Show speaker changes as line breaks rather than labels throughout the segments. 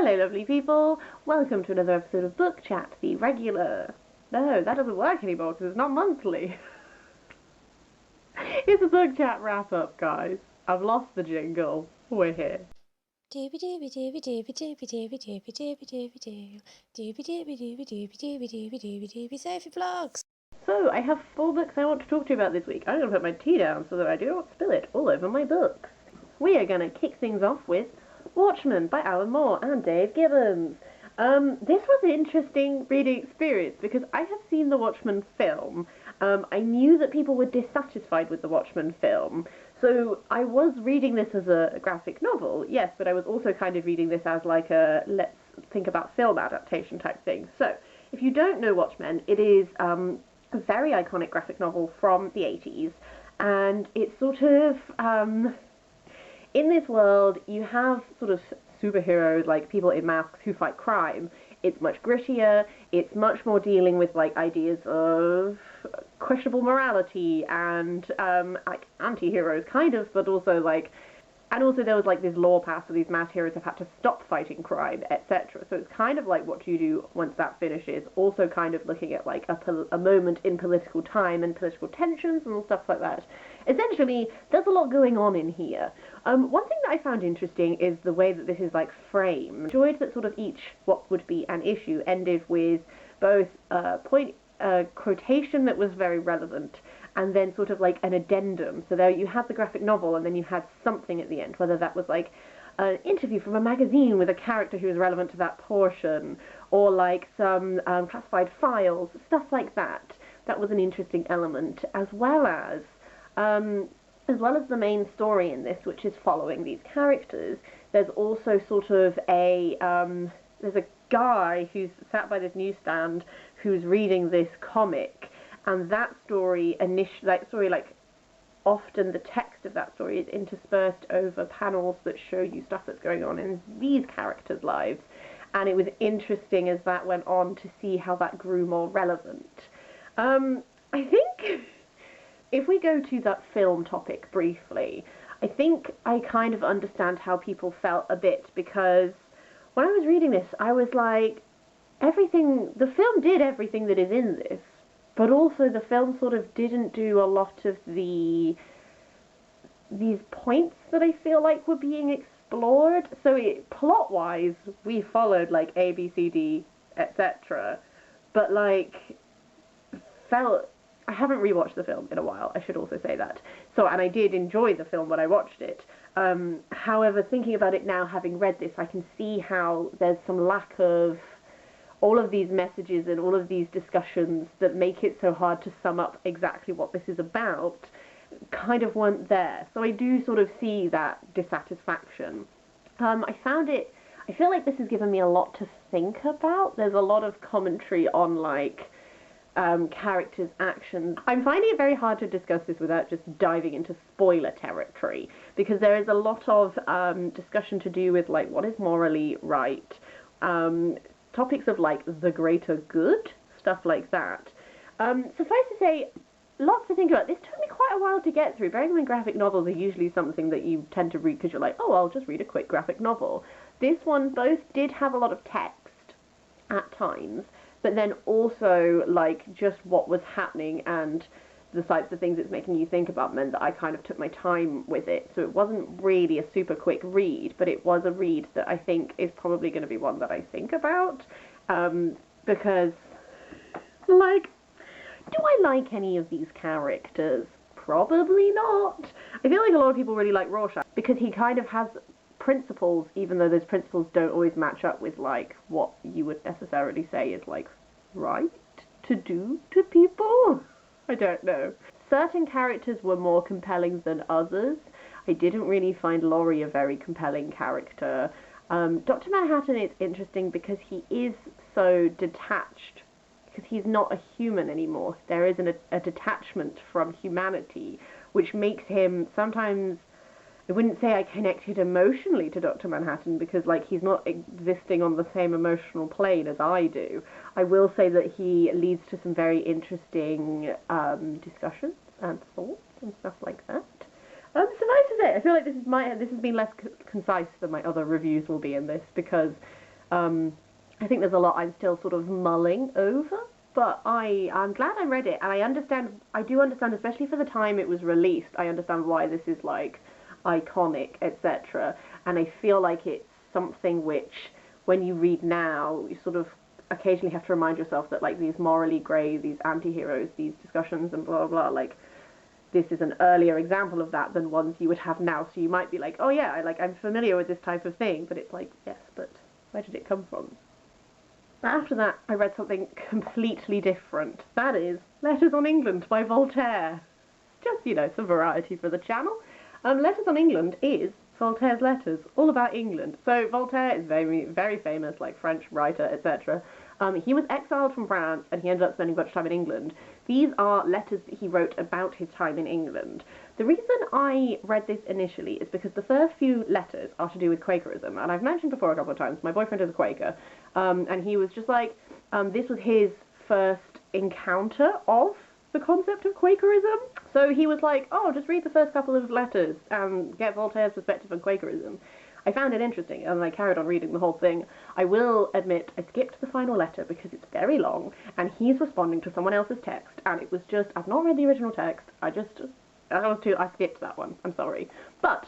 Hello lovely people, welcome to another episode of Book Chat, the regular... No, that doesn't work anymore because it's not monthly. It's a Book Chat wrap-up, guys. I've lost the jingle. We're here.
Doobie doobie doobie doobie doobie doobie doobie doobie doobie doo. Doobie doobie doobie doobie doobie doobie doobie doobie Sophie Vlogs.
So, I have 4 books I want to talk to you about this week. I'm going to put my tea down so that I do not spill it all over my books. We are going to kick things off with Watchmen by Alan Moore and Dave Gibbons. This was an interesting reading experience because I have seen the Watchmen film. I knew that people were dissatisfied with the Watchmen film, so I was reading this as a graphic novel, yes, but I was also kind of reading this as like a let's think about film adaptation type thing. So, if you don't know Watchmen, it is a very iconic graphic novel from the 80s, and it's sort of... in this world, you have sort of superheroes, like people in masks who fight crime. It's much grittier, it's much more dealing with, like, ideas of questionable morality and, like, anti-heroes, kind of, but also, like... And also there was, like, this law passed, so these mass heroes have had to stop fighting crime, etc. So it's kind of like what do you do once that finishes, also kind of looking at, like, a moment in political time and political tensions and all stuff like that. Essentially, there's a lot going on in here. One thing that I found interesting is the way that this is, like, framed. I enjoyed that sort of each, what would be an issue, ended with both a quotation that was very relevant, and then sort of like an addendum. So there you had the graphic novel, and then you had something at the end, whether that was like an interview from a magazine with a character who was relevant to that portion, or like some classified files, stuff like that. That was an interesting element, as well as the main story in this, which is following these characters. There's also sort of a there's a guy who's sat by this newsstand who's reading this comic, and that story often the text of that story is interspersed over panels that show you stuff that's going on in these characters' lives, and it was interesting as that went on to see how that grew more relevant. I think if we go to that film topic briefly, I think I kind of understand how people felt a bit, because when I was reading this, I was like, the film did everything that is in this, but also the film sort of didn't do a lot of these points that I feel like were being explored. So plot-wise, we followed like A, B, C, D, etc. But like, I haven't rewatched the film in a while, I should also say that. And I did enjoy the film when I watched it. However, thinking about it now, having read this, I can see how there's some lack of all of these messages and all of these discussions that make it so hard to sum up exactly what this is about, kind of weren't there. So I do sort of see that dissatisfaction. I feel like this has given me a lot to think about. There's a lot of commentary on, like, characters' actions. I'm finding it very hard to discuss this without just diving into spoiler territory, because there is a lot of discussion to do with, like, what is morally right, topics of, like, the greater good, stuff like that. Suffice to say, lots to think about. This took me quite a while to get through. Bearing in mind, graphic novels are usually something that you tend to read because you're like, oh, I'll just read a quick graphic novel. This one both did have a lot of text at times, but then also, like, just what was happening and the types of things it's making you think about meant that I kind of took my time with it. So it wasn't really a super quick read, but it was a read that I think is probably going to be one that I think about, because, like, do I like any of these characters? Probably not. I feel like a lot of people really like Rorschach because he kind of has principles, even though those principles don't always match up with, like, what you would necessarily say is, like, right to do to people. I don't know. Certain characters were more compelling than others. I didn't really find Laurie a very compelling character. Dr. Manhattan is interesting because he is so detached, because he's not a human anymore. There is a detachment from humanity, which makes him sometimes... I wouldn't say I connected emotionally to Dr. Manhattan because, like, he's not existing on the same emotional plane as I do. I will say that he leads to some very interesting discussions and thoughts and stuff like that. Suffice to say, I feel like this has been less concise than my other reviews will be in this, because I think there's a lot I'm still sort of mulling over, but I'm glad I read it, and I do understand, especially for the time it was released, I understand why this is like iconic, etc. And I feel like it's something which, when you read now, you sort of occasionally have to remind yourself that like these morally grey, these anti-heroes, these discussions and blah blah blah, like this is an earlier example of that than ones you would have now. So you might be like, oh yeah, I'm familiar with this type of thing, but it's like, yes, but where did it come from? After that, I read something completely different. That is Letters on England by Voltaire. Just, some variety for the channel. Letters on England is Voltaire's letters, all about England. So Voltaire is very, very famous, like French writer, etc. He was exiled from France, and he ended up spending much time in England. These are letters that he wrote about his time in England. The reason I read this initially is because the first few letters are to do with Quakerism, and I've mentioned before a couple of times, my boyfriend is a Quaker, and he was just like, this was his first encounter of the concept of Quakerism. So he was like, oh, just read the first couple of letters and get Voltaire's perspective on Quakerism. I found it interesting, and I carried on reading the whole thing. I will admit I skipped the final letter because it's very long, and he's responding to someone else's text, and it was just, I've not read the original text, I skipped that one, I'm sorry. But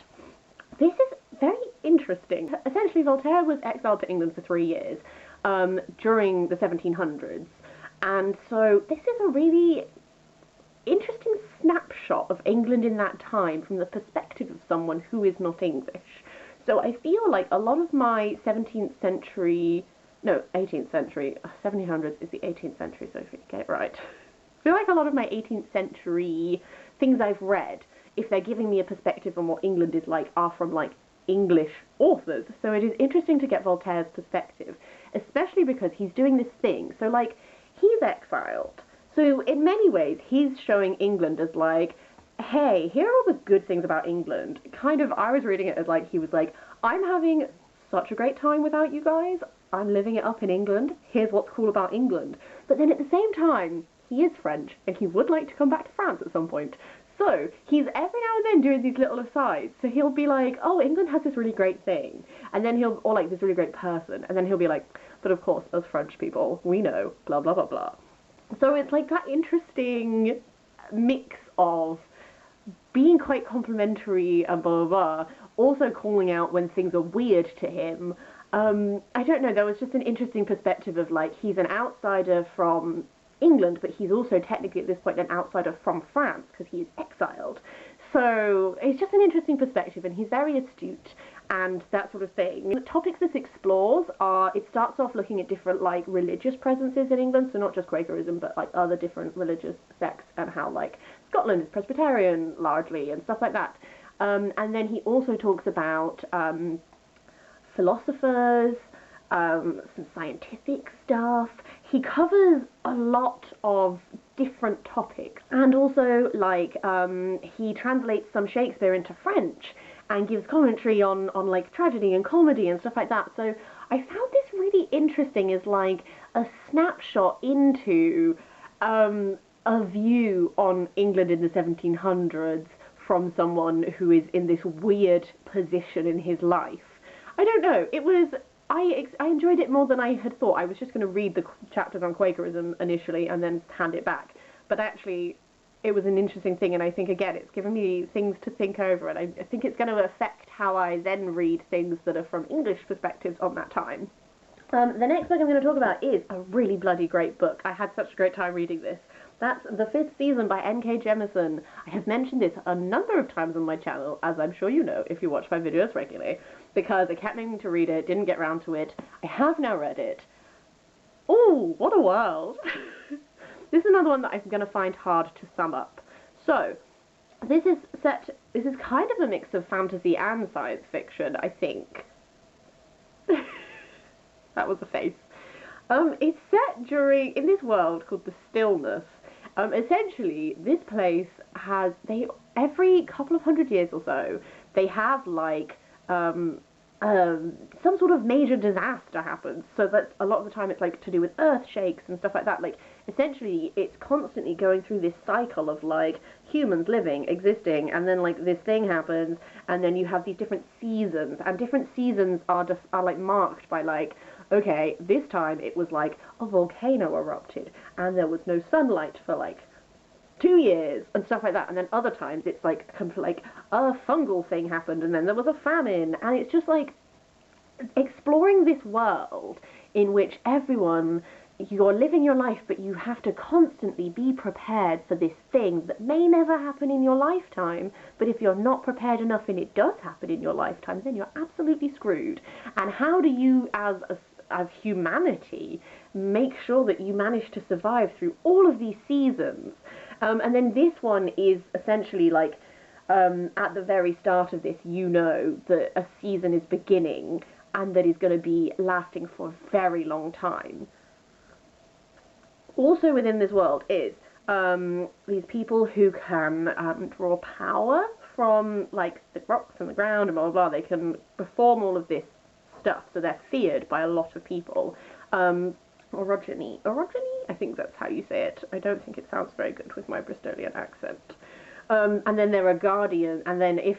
this is very interesting. Essentially, Voltaire was exiled to England for 3 years during the 1700s, and so this is a really interesting snapshot of England in that time from the perspective of someone who is not English. So I feel like a lot of my 18th century, 1700s is the 18th century, so if you get it right. I feel like a lot of my 18th century things I've read, if they're giving me a perspective on what England is like, are from like English authors. So it is interesting to get Voltaire's perspective, especially because he's doing this thing. So like, he's exiled. So in many ways, he's showing England as like, hey, here are all the good things about England. Kind of, I was reading it as like, he was like, I'm having such a great time without you guys. I'm living it up in England. Here's what's cool about England. But then at the same time, he is French, and he would like to come back to France at some point. So he's every now and then doing these little asides. So he'll be like, oh, England has this really great thing. And then or like this really great person. And then he'll be like, but of course, as French people, we know, blah, blah, blah, blah. So it's like that interesting mix of being quite complimentary and blah, blah, blah, also calling out when things are weird to him. I don't know, there was just an interesting perspective of like, he's an outsider from England, but he's also technically at this point an outsider from France because he is exiled. So it's just an interesting perspective, and he's very astute and that sort of thing. The topics this explores are, it starts off looking at different like religious presences in England, so not just Quakerism, but like other different religious sects, and how like Scotland is Presbyterian largely and stuff like that. And then he also talks about philosophers, some scientific stuff. He covers a lot of different topics, and also like he translates some Shakespeare into French and gives commentary on like tragedy and comedy and stuff like that. So I found this really interesting as like a snapshot into a view on England in the 1700s from someone who is in this weird position in his life. I don't know, it was, I enjoyed it more than I had thought. I was just going to read the chapters on Quakerism initially and then hand it back. But actually, it was an interesting thing, and I think, again, it's given me things to think over, and I think it's going to affect how I then read things that are from English perspectives on that time. The next book I'm going to talk about is a really bloody great book. I had such a great time reading this. That's The Fifth Season by N.K. Jemisin. I have mentioned this a number of times on my channel, as I'm sure you know if you watch my videos regularly, because I kept meaning to read it, didn't get round to it. I have now read it. Ooh, what a world! This is another one that I'm going to find hard to sum up. So, this is kind of a mix of fantasy and science fiction, I think. That was a face. It's set in this world called the Stillness. Essentially, this place has, every couple of hundred years or so, they have like, some sort of major disaster happens, so that a lot of the time it's like to do with earth shakes and stuff like that. Like, essentially it's constantly going through this cycle of like humans living, existing, and then like this thing happens, and then you have these different seasons, and different seasons are like marked by like okay, this time it was like a volcano erupted and there was no sunlight for like 2 years and stuff like that. And then other times it's like a fungal thing happened and then there was a famine. And it's just like exploring this world in which you're living your life, but you have to constantly be prepared for this thing that may never happen in your lifetime, but if you're not prepared enough and it does happen in your lifetime, then you're absolutely screwed. And how do you, as humanity, make sure that you manage to survive through all of these seasons? And then this one is essentially like, at the very start of this, that a season is beginning and that is going to be lasting for a very long time. Also within this world is these people who can draw power from like the rocks and the ground and blah blah blah. They can perform all of this stuff, so they're feared by a lot of people. Orogeny, I think that's how you say it. I don't think it sounds very good with my Bristolian accent. And then there are guardians, and then if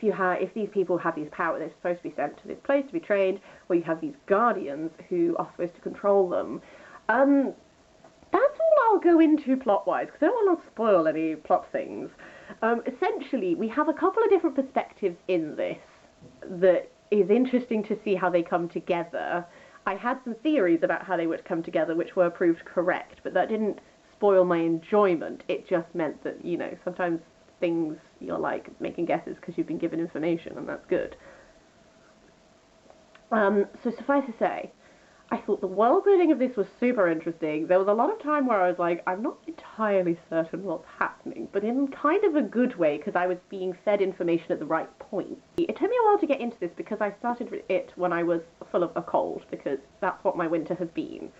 these people have these powers, they're supposed to be sent to this place to be trained, where you have these guardians who are supposed to control them. That's all I'll go into plot-wise, because I don't want to spoil any plot things. Essentially, we have a couple of different perspectives in this that is interesting to see how they come together. I had some theories about how they would come together, which were proved correct, but that didn't spoil my enjoyment. It just meant that, sometimes things you're like making guesses because you've been given information, and that's good. So suffice to say, I thought the world building of this was super interesting. There was a lot of time where I was like, I'm not entirely certain what's happening, but in kind of a good way, because I was being fed information at the right point. It took me a while to get into this because I started it when I was full of a cold, because that's what my winter has been.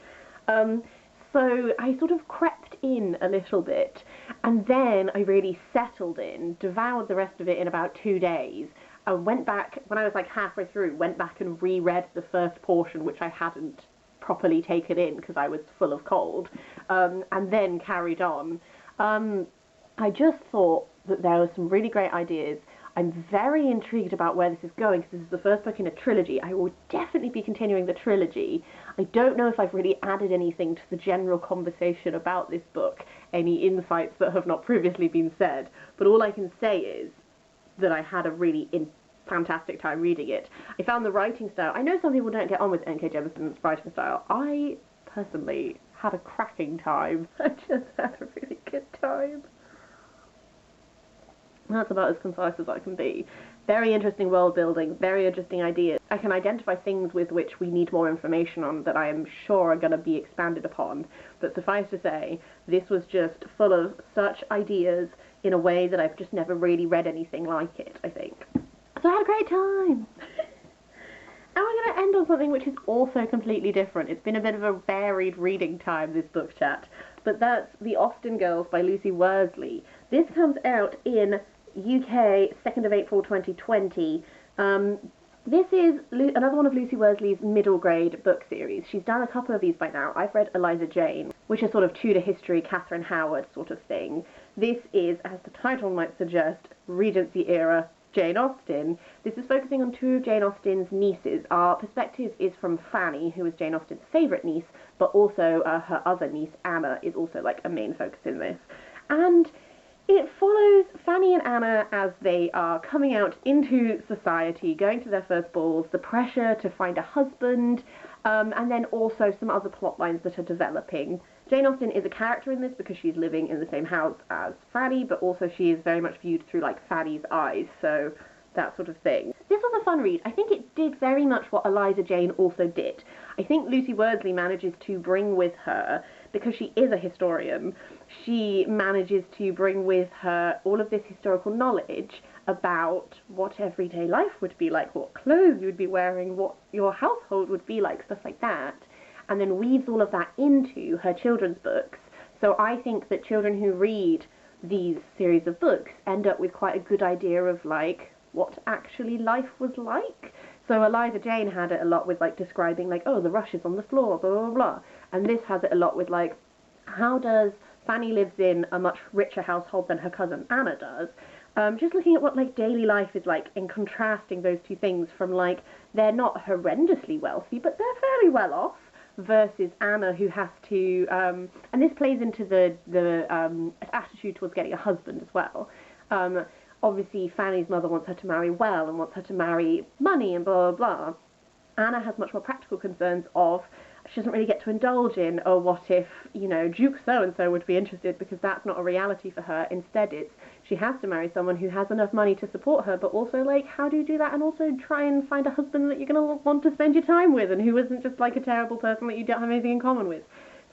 So I sort of crept in a little bit, and then I really settled in, devoured the rest of it in about 2 days. I went back, when I was like halfway through, went back and reread the first portion, which I hadn't properly taken in because I was full of cold, and then carried on. I just thought that there were some really great ideas. I'm very intrigued about where this is going, because this is the first book in a trilogy. I will definitely be continuing the trilogy. I don't know if I've really added anything to the general conversation about this book, any insights that have not previously been said, but all I can say is that I had a really fantastic time reading it. I found the writing style, I know some people don't get on with N.K. Jemison's writing style. I personally had a cracking time. I just had a really good time. That's about as concise as I can be. Very interesting world building, very interesting ideas. I can identify things with which we need more information on that I am sure are going to be expanded upon. But suffice to say, this was just full of such ideas in a way that I've just never really read anything like it, I think. So I had a great time. And we're going to end on something which is also completely different. It's been a bit of a varied reading time, this book chat. But that's The Austen Girls by Lucy Worsley. This comes out in UK 2nd of April 2020. This is another one of Lucy Worsley's middle grade book series. She's done a couple of these by now. I've read Eliza Jane, which is sort of Tudor history, Catherine Howard sort of thing. This is, as the title might suggest, Regency era Jane Austen. This is focusing on two of Jane Austen's nieces. Our perspective is from Fanny, who is Jane Austen's favourite niece, but also her other niece, Anna, is also like a main focus in this. And it follows Fanny and Anna as they are coming out into society, going to their first balls, the pressure to find a husband, and then also some other plot lines that are developing. Jane Austen is a character in this because she's living in the same house as Fanny, but also she is very much viewed through like Fanny's eyes, so that sort of thing. This was a fun read. I think it did very much what Eliza Jane also did. I think Lucy Worsley manages to bring with her, because she is a historian, she manages to bring with her all of this historical knowledge about what everyday life would be like, what clothes you would be wearing, what your household would be like, stuff like that, and then weaves all of that into her children's books. So I think that children who read these series of books end up with quite a good idea of like what actually life was like. So Eliza Jane had it a lot with like describing like, oh, the rushes on the floor, blah blah blah, and this has it a lot with like, how does Fanny lives in a much richer household than her cousin Anna does. Just looking at what like daily life is like and contrasting those two things from like, they're not horrendously wealthy, but they're fairly well off. versus Anna, who has to, and this plays into the attitude towards getting a husband as well. Obviously, Fanny's mother wants her to marry well and wants her to marry money and blah, blah, blah. Anna has much more practical concerns of, she doesn't really get to indulge in, oh, what if, Duke so-and-so would be interested, because that's not a reality for her. Instead, it's, she has to marry someone who has enough money to support her, but also, like, how do you do that and also try and find a husband that you're going to want to spend your time with and who isn't just, like, a terrible person that you don't have anything in common with?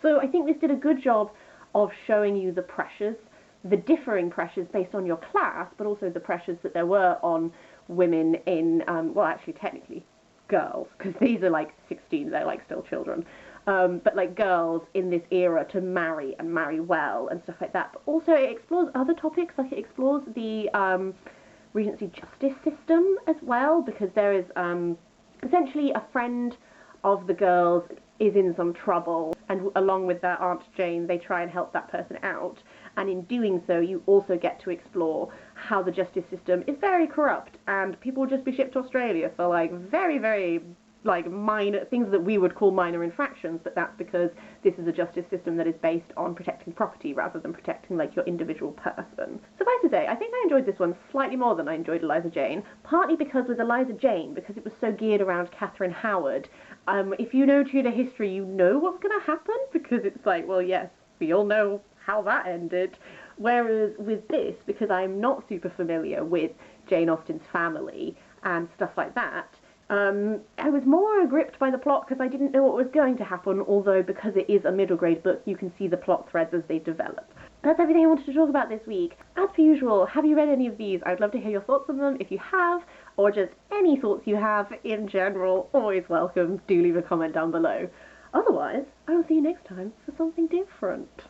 So I think this did a good job of showing you the pressures, the differing pressures based on your class, but also the pressures that there were on women in, well, actually, technically, girls, because these are like 16, they're like still children, but like girls in this era to marry and marry well and stuff like that. But also it explores other topics, like it explores the Regency justice system as well, because there is essentially a friend of the girls is in some trouble, and along with their Aunt Jane, they try and help that person out. And in doing so, you also get to explore how the justice system is very corrupt, and people will just be shipped to Australia for, like, very, very, like, minor things that we would call minor infractions, but that's because this is a justice system that is based on protecting property rather than protecting, like, your individual person. Suffice to say, I think I enjoyed this one slightly more than I enjoyed Eliza Jane, partly because with Eliza Jane, because it was so geared around Catherine Howard, if you know Tudor history, you know what's going to happen, because it's like, well, yes, we all know how that ended. Whereas with this, because I'm not super familiar with Jane Austen's family and stuff like that, I was more gripped by the plot because I didn't know what was going to happen, although because it is a middle grade book, you can see the plot threads as they develop. That's everything I wanted to talk about this week. As per usual, have you read any of these? I'd love to hear your thoughts on them if you have, or just any thoughts you have in general. Always welcome. Do leave a comment down below. Otherwise, I will see you next time for something different.